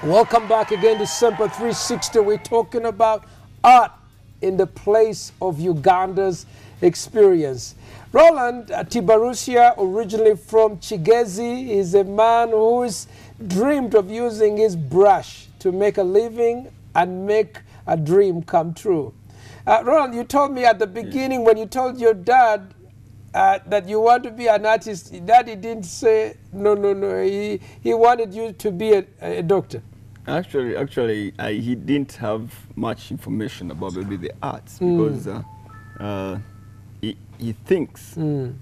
Welcome back again to Sempa 360. We're talking about art in the place of Uganda's experience. Roland Tibarusia, originally from Kigezi, is a man who's dreamed of using his brush to make a living and make a dream come true. Roland, you told me at the beginning when you told your dad that you want to be an artist, Daddy didn't say no. He wanted you to be a doctor. Actually, he didn't have much information about maybe the arts because he thinks that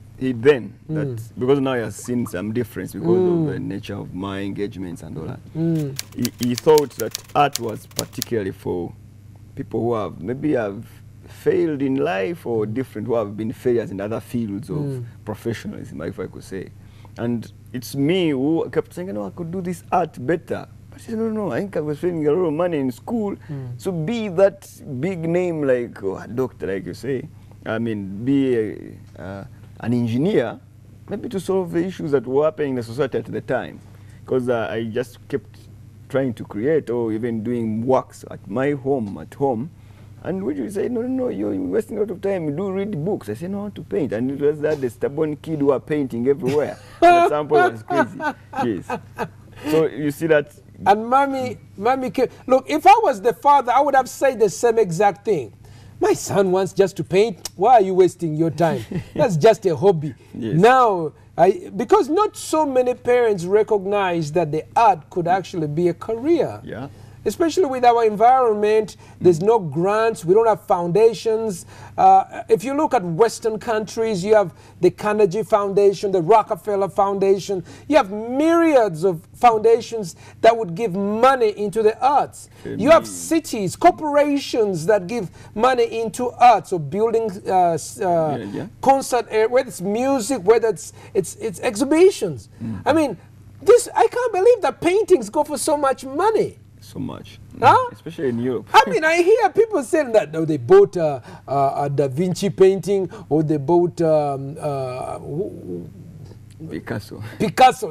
because now he has seen some difference because of the nature of my engagements and all that. He thought that art was particularly for people who have maybe have failed in life or different, who have been failures in other fields of professionalism, if I could say. And it's me who kept saying, I could do this art better. But I said, no, I think I was spending a lot of money in school. So be that big name like a doctor, like you say. I mean, be an engineer, maybe to solve the issues that were happening in the society at the time. Because I just kept trying to create or even doing works at my home, And when you say, no, you're wasting a lot of time, you do read books. I say, no, I want to paint. And it was that the stubborn kid who are painting everywhere. At some point was crazy. Yes. So you see that. And mommy came. Look, if I was the father, I would have said the same exact thing. My son wants just to paint. Why are you wasting your time? That's just a hobby. Yes. Now, because not so many parents recognize that the art could actually be a career. Yeah. Especially with our environment, there's no grants, we don't have foundations. If you look at Western countries, you have the Carnegie Foundation, the Rockefeller Foundation. You have myriads of foundations that would give money into the arts. You have cities, corporations that give money into arts, or building concert, whether it's music, whether it's exhibitions. I mean, I can't believe that paintings go for so much money. So much, huh? Especially in Europe. I mean, I hear people saying that they bought a Da Vinci painting, or they bought Picasso,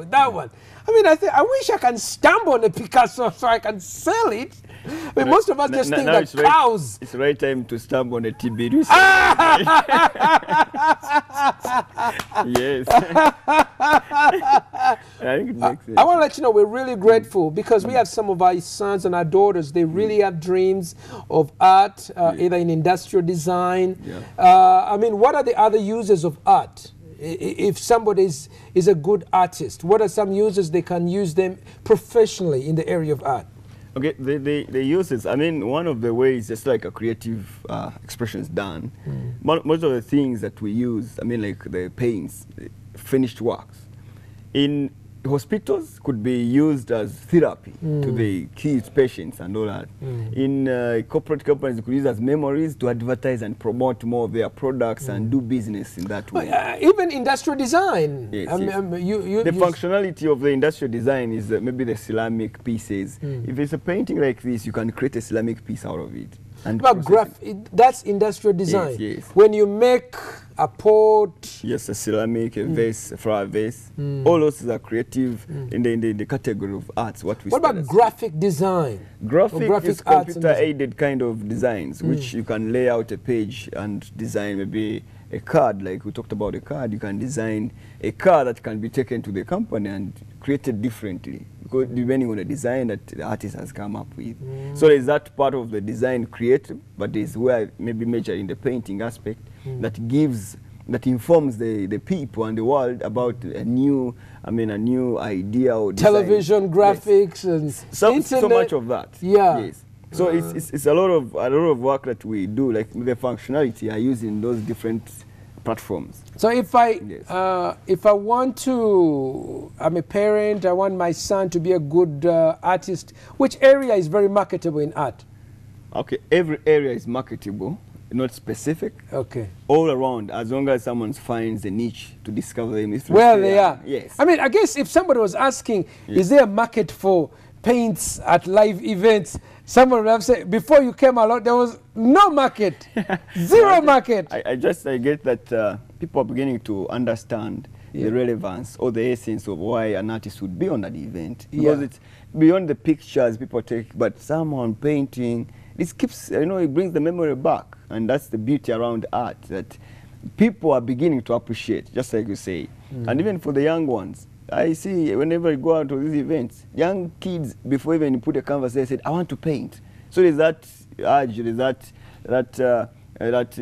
that one. I mean, I wish I can stumble on a Picasso so I can sell it. I mean, most of us just think that cows. It's the right time to stumble on a TB. Yes. I think it makes sense. I want to let you know we're really grateful because we have some of our sons and our daughters. They really have dreams of art, either in industrial design. I mean, what are the other uses of art? If somebody is a good artist, what are some uses they can use them professionally in the area of art? Okay, the uses, I mean, one of the ways, just like a creative expression is done, most of the things that we use, I mean, like the paints, finished works, in hospitals could be used as therapy to the kids, patients and all that. In corporate companies, it could use as memories to advertise and promote more of their products and do business in that way. Even industrial design. Yes, the functionality of the industrial design is maybe the ceramic pieces. If it's a painting like this, you can create a ceramic piece out of it. And that's industrial design. Yes. When you make a pot. Yes, a ceramic, a vase, a flower vase. All those are creative in the category of arts. What about graphic design? Graphic is computer-aided kind of designs, which you can lay out a page and design maybe a card. Like we talked about a card, you can design a card that can be taken to the company and created differently, depending on the design that the artist has come up with. So there's that part of the design creative, but there's where maybe major in the painting aspect that informs the people and the world about a new idea or design. Television, graphics, and so much of that. Yeah. Yes. So it's a lot of work that we do, like the functionality I use in those different platforms. So if I want to, I'm a parent, I want my son to be a good artist, which area is very marketable in art? Okay, every area is marketable, not specific. Okay. All around, as long as someone finds a niche to discover them. Where they are. Yes. I mean, I guess if somebody was asking, is there a market for paints at live events, someone would have said, before you came along, there was no market, zero market. I get that people are beginning to understand the relevance or the essence of why an artist would be on that event. Because it's beyond the pictures people take, but someone painting, this keeps, it brings the memory back. And that's the beauty around art, that people are beginning to appreciate, just like you say. And even for the young ones, I see whenever I go out to these events, young kids, before even you put a canvas, they said, I want to paint. So there's that urge, there's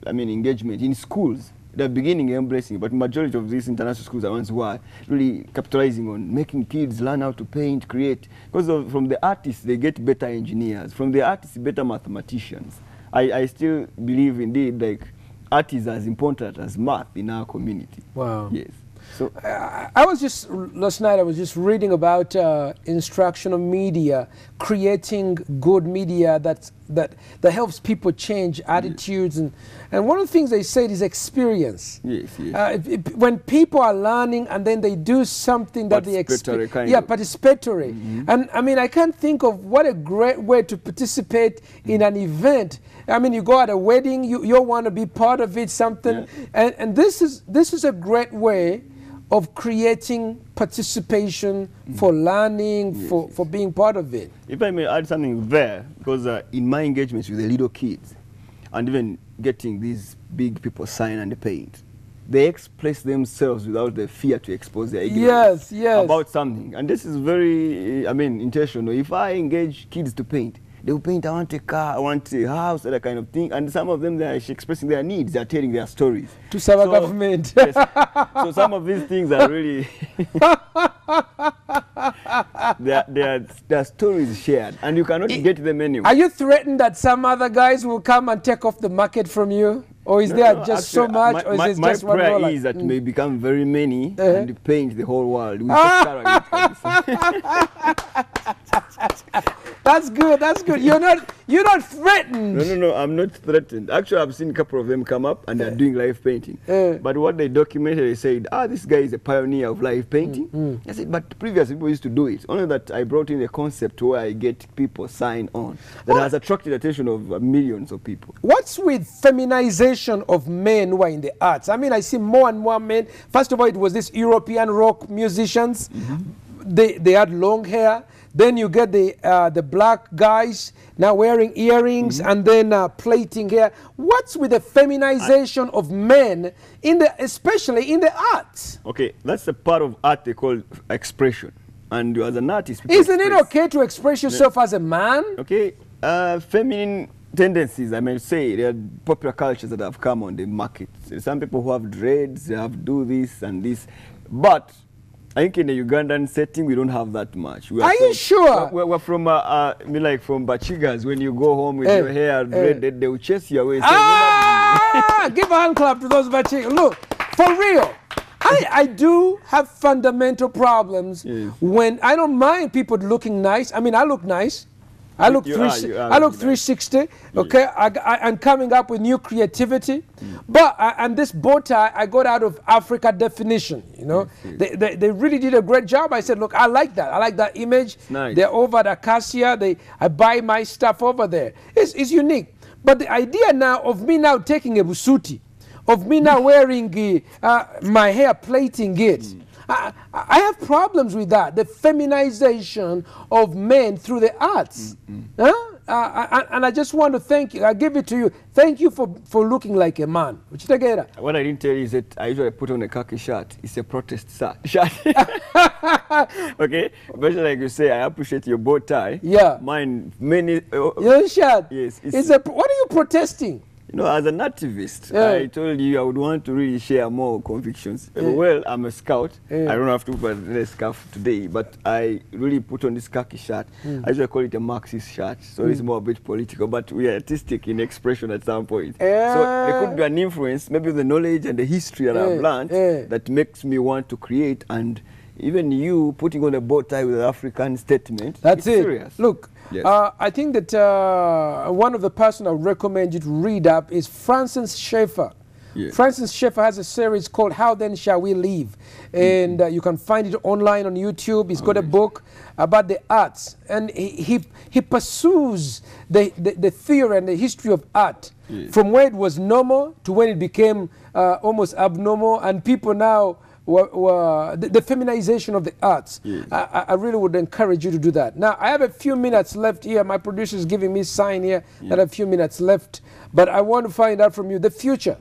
engagement in schools. They're beginning embracing, but majority of these international schools are ones who are really capitalizing on making kids learn how to paint, create. Because from the artists, they get better engineers. From the artists, better mathematicians. I still believe, indeed, like, art is as important as math in our community. Wow. Yes. So last night I was just reading about instructional media, creating good media that helps people change attitudes. And one of the things they said is experience. Yes, yes. When people are learning and then they do something that they experience. Participatory. And I mean, I can't think of what a great way to participate in an event. I mean, you go at a wedding, you want to be part of it, something. And this is a great way of creating participation for learning, for being part of it. If I may add something there, because in my engagements with the little kids, and even getting these big people sign and paint, they express themselves without the fear to expose their ignorance about something. And this is very, intentional. If I engage kids to paint, they will paint, I want a car, I want a house, that kind of thing. And some of them, they are expressing their needs, they are telling their stories. To serve government. Yes. So some of these things are really, they are stories shared, and you cannot get them anywhere. Are you threatened that some other guys will come and take off the market from you? Or is there just so much, or is it just one dollar? My prayer is that may become very many and paint the whole world. We just That's good, that's good. You're not threatened. No, I'm not threatened. Actually, I've seen a couple of them come up and they're doing live painting. But what they documented, they said, this guy is a pioneer of live painting. I said, but previous people used to do it. Only that I brought in a concept where I get people sign on. That has attracted the attention of millions of people. What's with feminization of men who are in the arts? I mean, I see more and more men. First of all, it was these European rock musicians. They had long hair. Then you get the black guys now wearing earrings and then plaiting hair. What's with the feminization of men, especially in the arts? Okay, that's a part of art they call expression. And as an artist, isn't it okay to express yourself as a man? Okay, feminine tendencies, I may say, there are popular cultures that have come on the market. Some people who have dreads, they have do this and this, but I think in the Ugandan setting, we don't have that much. Are you sure? We're from, like from Bachigas, when you go home with your hair dreaded, they will chase you away. Give a hand clap to those Bachigas. Look, for real, I do have fundamental problems when I don't mind people looking nice. I mean, I look nice. I look 360. Okay, I'm coming up with new creativity, but and this bow tie I got out of Africa Definition. You know, they really did a great job. I said, look, I like that. I like that image. Nice. They're over at Acacia. I buy my stuff over there. It's unique. But the idea now of me now taking a busuti, of me now wearing my hair, plaiting it. I have problems with that, the feminization of men through the arts. And I just want to thank you. I give it to you. Thank you for looking like a man. What I didn't tell you is that I usually put on a khaki shirt. It's a protest shirt. Okay? But like you say, I appreciate your bow tie. Yeah. Mine, many... your shirt? Yes. What are you protesting? You know, as an activist, I told you I would want to really share more convictions. Well, I'm a scout. I don't have to put a scarf today, but I really put on this khaki shirt. I usually call it a Marxist shirt, so it's more a bit political, but we are artistic in expression at some point. So there could be an influence, maybe the knowledge and the history that I've learned that makes me want to create, and even you putting on a bow tie with an African statement. That's it. Serious. Look. Yes. I think that one of the person I would recommend you to read up is Francis Schaeffer. Yes. Francis Schaeffer has a series called How Then Shall We Live? And you can find it online on YouTube. He's got a book about the arts. And he pursues the theory and the history of art from where it was normal to when it became almost abnormal. And people now the feminization of the arts. Yes. I really would encourage you to do that. Now, I have a few minutes left here. My producer is giving me a sign here that I have a few minutes left. But I want to find out from you the future.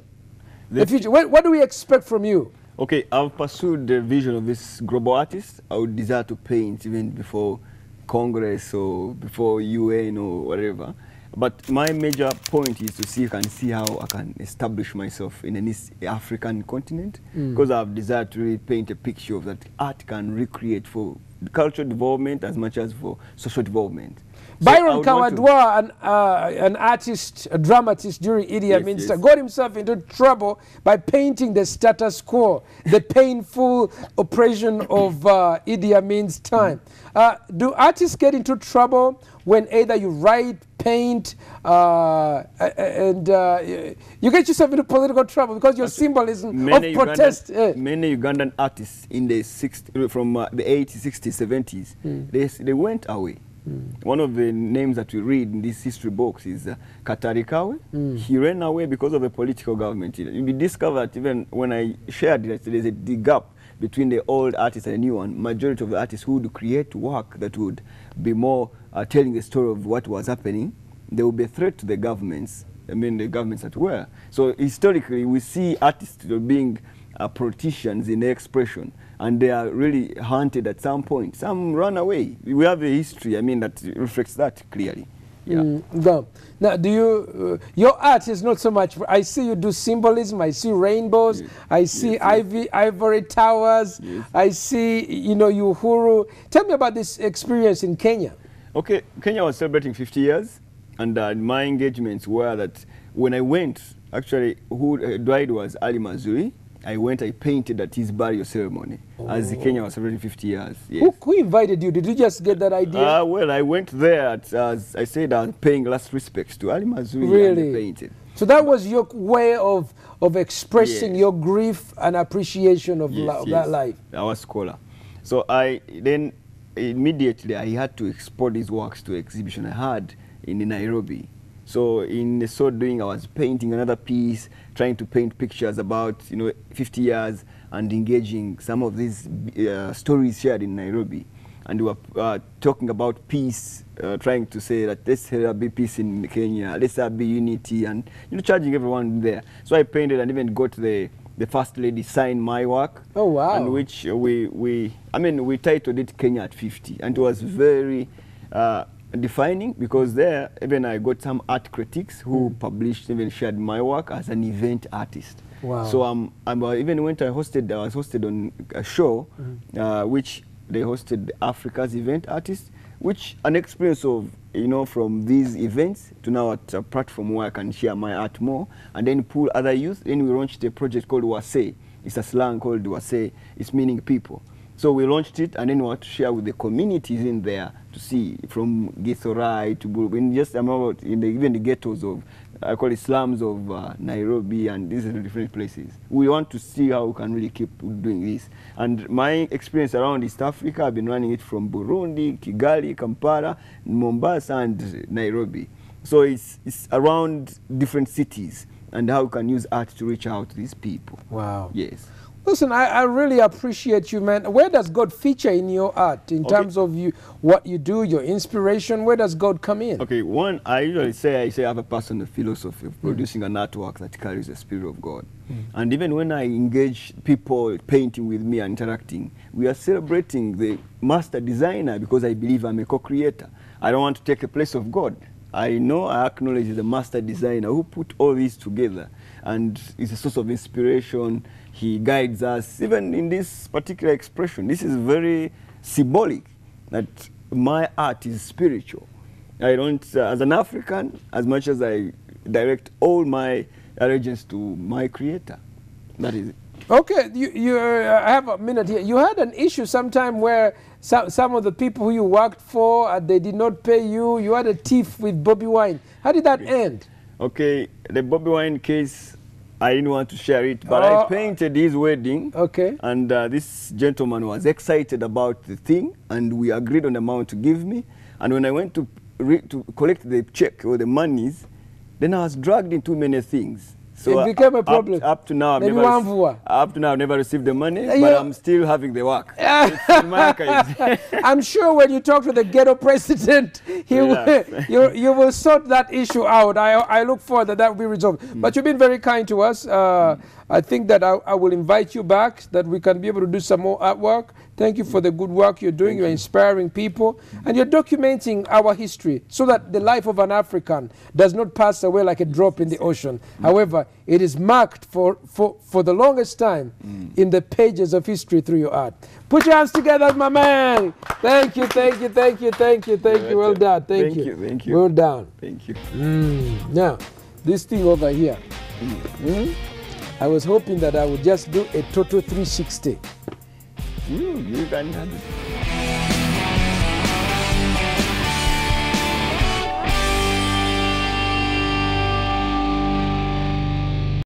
The future. What do we expect from you? Okay, I've pursued the vision of this global artist. I would desire to paint even before Congress or before UN or whatever. But my major point is to see if I can see how I can establish myself in an East African continent, because I've desired to really paint a picture of that art can recreate for cultural development as much as for social development. Byron Kawadwa, an artist, a dramatist during Idi Amin's time, got himself into trouble by painting the status quo, the painful oppression of Idi Amin's time. Do artists get into trouble when either you write, paint, and you get yourself into political trouble because your symbolism of protest? Many Ugandan artists in the 60s, from the 80s, 60s, 70s, they went away. One of the names that we read in this history books is Katarikawe. He ran away because of the political government. We discovered even when I shared it, there's a gap between the old artists and the new one. Majority of the artists who would create work that would be more telling the story of what was happening, they would be a threat to the governments. I mean, the governments that were. So historically, we see artists being politicians in their expression, and they are really hunted at some point. Some run away. We have a history, I mean, that reflects that clearly. Yeah. Now, do you, your art is not so much, I see you do symbolism, I see rainbows, I see ivory towers, I see, you know, Uhuru. Tell me about this experience in Kenya. Okay, Kenya was celebrating 50 years, and my engagements were that when I went, actually, who died was Ali Mazuri. I went, I painted at his burial ceremony as Kenya was celebrating 50 years. Yes. Who invited you? Did you just get that idea? Well, I went there, as I said, I was paying last respects to Ali Mazuri. Really? And painted. So that was your way of expressing your grief and appreciation of, that life? I was a scholar. So then immediately I had to export these works to an exhibition I had in Nairobi. So in so doing, I was painting another piece, trying to paint pictures about 50 years and engaging some of these stories shared in Nairobi. And we were talking about peace, trying to say that let's there be peace in Kenya, let's there be unity, and charging everyone there. So I painted and even got the First Lady sign my work. Oh wow! And which we titled it Kenya at 50, and it was very defining, because there even I got some art critics who published, even shared my work as an event artist. Wow. So even when I was hosted on a show which they hosted Africa's event artist, which an experience of from these events to now at a platform where I can share my art more and then pull other youth. Then we launched a project called Wase. It's a slang called Wase. It's meaning people. So we launched it, and then we want to share with the communities in there to see from Githurai to Buru, just about even the ghettos of, I call it slums of Nairobi, and these are the different places. We want to see how we can really keep doing this. And my experience around East Africa, I've been running it from Burundi, Kigali, Kampala, Mombasa, and Nairobi. So it's around different cities and how we can use art to reach out to these people. Wow. Yes. Listen, I really appreciate you, man. Where does God feature in your art in terms of what you do, your inspiration? Where does God come in? Okay, one, I usually say I have a personal philosophy of producing an artwork that carries the Spirit of God. And even when I engage people painting with me and interacting, we are celebrating the master designer, because I believe I'm a co-creator. I don't want to take the place of God. I know, I acknowledge the master designer who put all these together, and is a source of inspiration. He guides us, even in this particular expression. This is very symbolic, that my art is spiritual. I don't, as an African, as much as I direct all my allegiance to my creator. That is it. Okay, I have a minute here. You had an issue sometime where some of the people who you worked for, they did not pay you. You had a tiff with Bobby Wine. How did that end? Okay, the Bobby Wine case, I didn't want to share it, but I painted his wedding. Okay. And this gentleman was excited about the thing, and we agreed on the amount to give me. And when I went to collect the check or the monies, then I was dragged into many things. So it became a problem. Up to now, I've never received the money, but I'm still having the work. It's in my archives. I'm sure when you talk to the ghetto president, you will sort that issue out. I look forward that will be resolved. But you've been very kind to us. I think that I will invite you back, that we can be able to do some more artwork. Thank you for the good work you're doing. You're inspiring people. And you're documenting our history so that the life of an African does not pass away like a drop in the ocean. However, it is marked for the longest time in the pages of history through your art. Put your hands together, my man. Thank you, thank you, thank you, thank you, thank you. Well done. Thank you. Thank you. Well done. Thank you. Now, this thing over here. I was hoping that I would just do a total 360. You can have it.